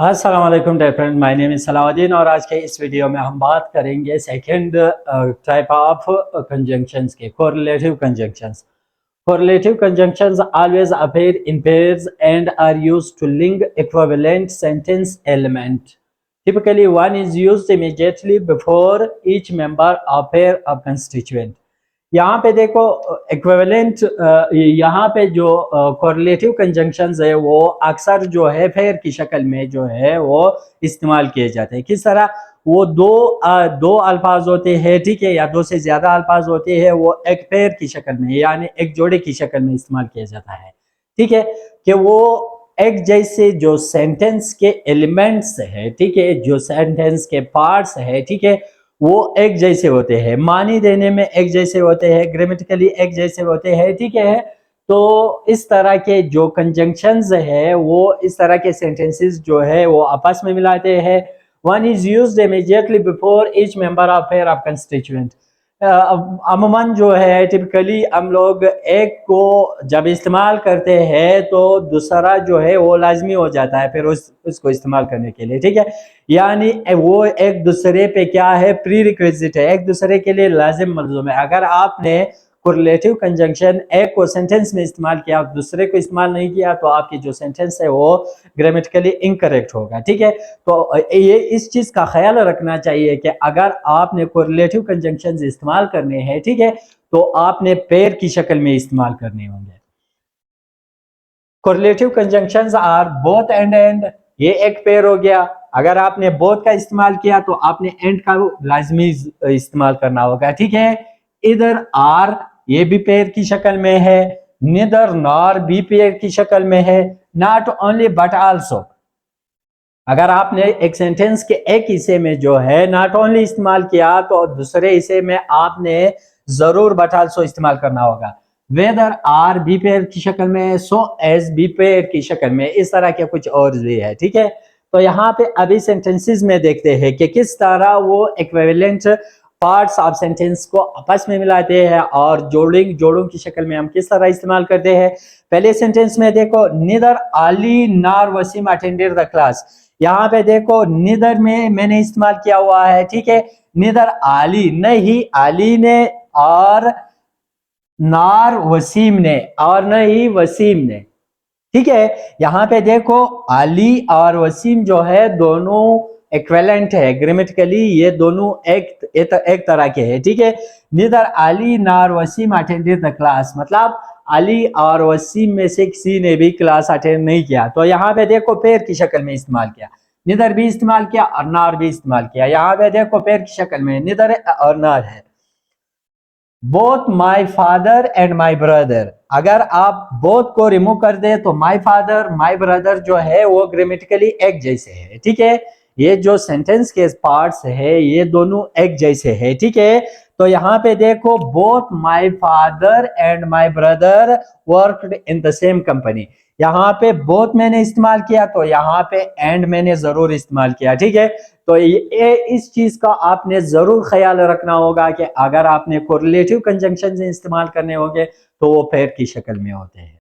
अस्सलाम वालेकुम dear friend, my name is Salauddin और आज के इस वीडियो में हम बात करेंगे सेकंड टाइप ऑफ कंजंक्शंस के, correlative conjunctions. Correlative conjunctions always appear in pairs and are used to link equivalent sentence element. Typically, one is used immediately before each member of pair of constituent. यहाँ पे देखो equivalent, यहाँ पे जो correlative conjunctions है वो अक्सर जो है फेयर की शक्ल में जो है वो इस्तेमाल किए जाते हैं। किस तरह? वो दो अल्फाज होते हैं, ठीक है, या दो से ज्यादा अल्फाज होते हैं, वो एक पेयर की शक्ल में यानी एक जोड़े की शक्ल में इस्तेमाल किया जाता है। ठीक है, कि वो एक जैसे जो सेंटेंस के एलिमेंट्स है, ठीक है, जो सेंटेंस के पार्ट्स है, ठीक है, वो एक जैसे होते हैं, मानी देने में एक जैसे होते हैं, ग्रामेटिकली एक जैसे होते हैं। ठीक है, तो इस तरह के जो कंजंक्शंस है वो इस तरह के सेंटेंसेस जो है वो आपस में मिलाते हैं। One is used immediately before each member of pair of constituent. अमूमन जो है टिपिकली हम लोग एक को जब इस्तेमाल करते हैं तो दूसरा जो है वो लाजमी हो जाता है फिर उसको इस्तेमाल करने के लिए। ठीक है, यानी वो एक दूसरे पे क्या है, प्री रिक्विजिट है, एक दूसरे के लिए लाजिम मलजूम है। अगर आपने कोरिलेटिव कंजंक्शन एक को सेंटेंस में इस्तेमाल किया, दूसरे को इस्तेमाल नहीं किया, तो आपकी जो सेंटेंस है वो ग्रामेटिकली इनकरेक्ट होगा। ठीक है, तो ये इस चीज का ख्याल रखना चाहिए कि अगर आपने कोरिलेटिव कंजंक्शन इस्तेमाल करने हैं, ठीक है, तो आपने पेयर की शक्ल में इस्तेमाल करने होंगे। Correlative conjunctions are both and and, ये एक पेयर हो गया। अगर आपने बोथ का इस्तेमाल किया तो आपने एंड का लाजमी इस्तेमाल करना होगा। ठीक है, इधर आर ये भी पेयर की शक्ल में है, निदर नॉर भी पेयर की शक्ल में है, नॉट ओनली बट आल्सो। अगर आपने एक सेंटेंस के एक हिस्से में जो है नॉट ओनली इस्तेमाल किया तो दूसरे हिस्से में आपने जरूर बट आल्सो इस्तेमाल करना होगा। वेदर आर बी पेयर की शक्ल में, सो एज बी पेयर की शक्ल में, इस तरह के कुछ और भी है। ठीक है, तो यहाँ पे अभी सेंटेंसेस में देखते हैं कि किस तरह वो इक्विवेलेंट पार्ट्स ऑफ सेंटेंस को आपस में मिलाते हैं और जोड़ों की शक्ल में हम किस तरह इस्तेमाल करते हैं। पहले सेंटेंस में देखो, neither Ali nor Wasim attended the class. यहाँ पे देखो निदर में मैंने इस्तेमाल किया हुआ है। ठीक है, निदर अली, नहीं अली ने, और नार वसीम ने, और नहीं वसीम ने। ठीक है, यहाँ पे देखो अली और वसीम जो है दोनों इक्विवेलेंट है ग्रामेटिकली, ये दोनों एक तरह के हैं। ठीक है, निदर अली नार वसीम अटेंडेड द क्लास, मतलब अली और वसीम में से किसी ने भी क्लास अटेंड नहीं किया। तो यहाँ पे देखो पेयर की शक्ल में इस्तेमाल किया, निदर भी इस्तेमाल किया और नार भी इस्तेमाल किया। यहाँ पे देखो पेयर की शक्ल में निदर और नार है। Both my father and my brother, अगर आप बोथ को रिमूव कर दे तो माई फादर माई ब्रदर जो है वो ग्रामेटिकली एक जैसे है। ठीक है, ये जो सेंटेंस के पार्ट्स है ये दोनों एक जैसे है। ठीक है, तो यहाँ पे देखो both my father and my brother worked in the same company. यहाँ पे बोथ मैंने इस्तेमाल किया तो यहाँ पे एंड मैंने जरूर इस्तेमाल किया। ठीक है, तो ये इस चीज का आपने जरूर ख्याल रखना होगा कि अगर आपने कोरिलेटिव कंजंक्शन इस्तेमाल करने होंगे तो वो पेयर की शक्ल में होते हैं।